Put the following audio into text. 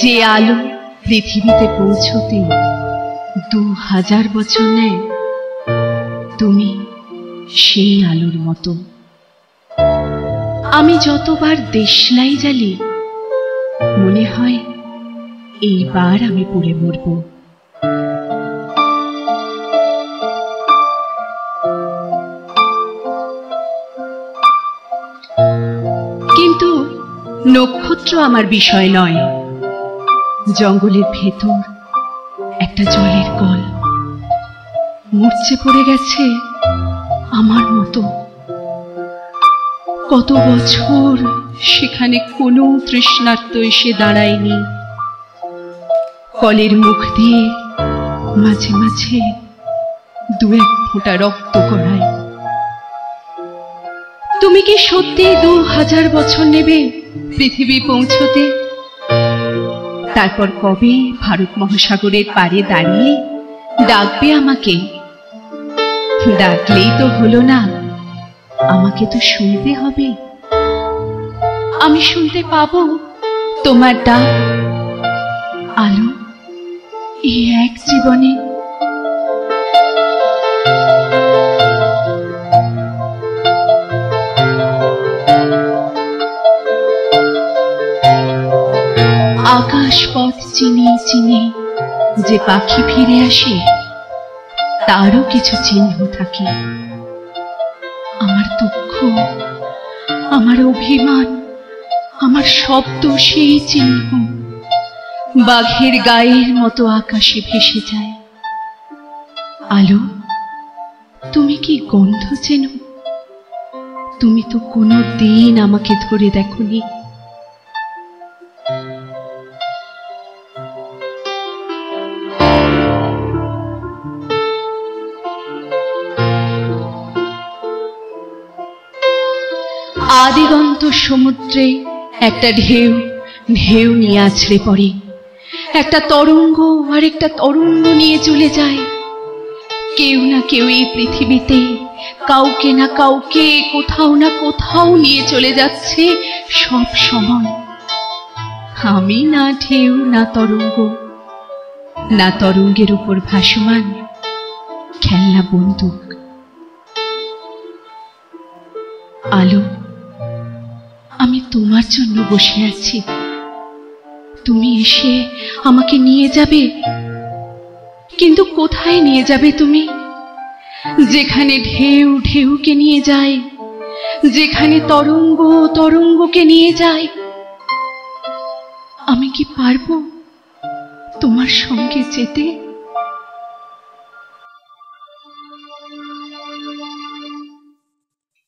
যে আলো পৃথিবীতে পৌঁছতে 2000 বছর নেয়, তুমি সেই আলোর মতো। আমি যতবার দেশলাই জ্বালি মনে হয় এইবার আমি পুড়ে মরব। কিন্তু নক্ষত্র আমার বিষয় নয়। জঙ্গলের ভেতর একটা জলের কল মরচে পড়ে গেছে আমার মতো। কত বছর সেখানে কোনো তৃষ্ণার্ত এসে দাঁড়ায়নি। কলের মুখ দিয়ে মাঝে মাঝে 2-1 ফোঁটা রক্ত গড়ায়। তুমি কি সত্যি 2000 বছর নেবে পৃথিবী পৌঁছতে? তারপর কবে ভারত মহাসাগরের পাড়ে দাঁড়িয়ে ডাকবে আমাকে? ডাকলেই তো হলো না, আমাকে তো শুনতে হবে। আমি শুনতে পাবো তোমার ডাক? আলো, এই এক জীবনে আকাশ পথ চিনি চিনি যে পাখি ফিরে আসে, তারও কিছু চিহ্ন থাকে। আমার দুঃখ, আমার অভিমান, আমার শব্দ সেই চিহ্ন বাঘের গায়ের মতো আকাশে ভেসে যায়। আলো, তুমি কি গন্ধ চেনো? তুমি তো কোনো দিন আমাকে ধরে দেখোনি। আদিগন্ত সমুদ্রে একটা ঢেউ ঢেউ নিয়ে আছড়ে পড়ে। একটা তরঙ্গ আর একটা তরঙ্গ নিয়ে চলে যায়। কেউ না কেউ এই পৃথিবীতে কাউকে না কাউকে কোথাও না কোথাও নিয়ে চলে যাচ্ছে সব সময়। আমি না ঢেউ, না তরঙ্গ, না তরঙ্গের উপর ভাসমান খেলনা বন্দুক। আলো, আমি তোমার জন্য বসে আছি। তুমি এসে আমাকে নিয়ে যাবে, কিন্তু কোথায় নিয়ে যাবে তুমি? যেখানে ঢেউ ঢেউকে নিয়ে যায়, যেখানে তরঙ্গ তরঙ্গকে নিয়ে যায়। আমি কি পারবো তোমার সঙ্গে যেতে?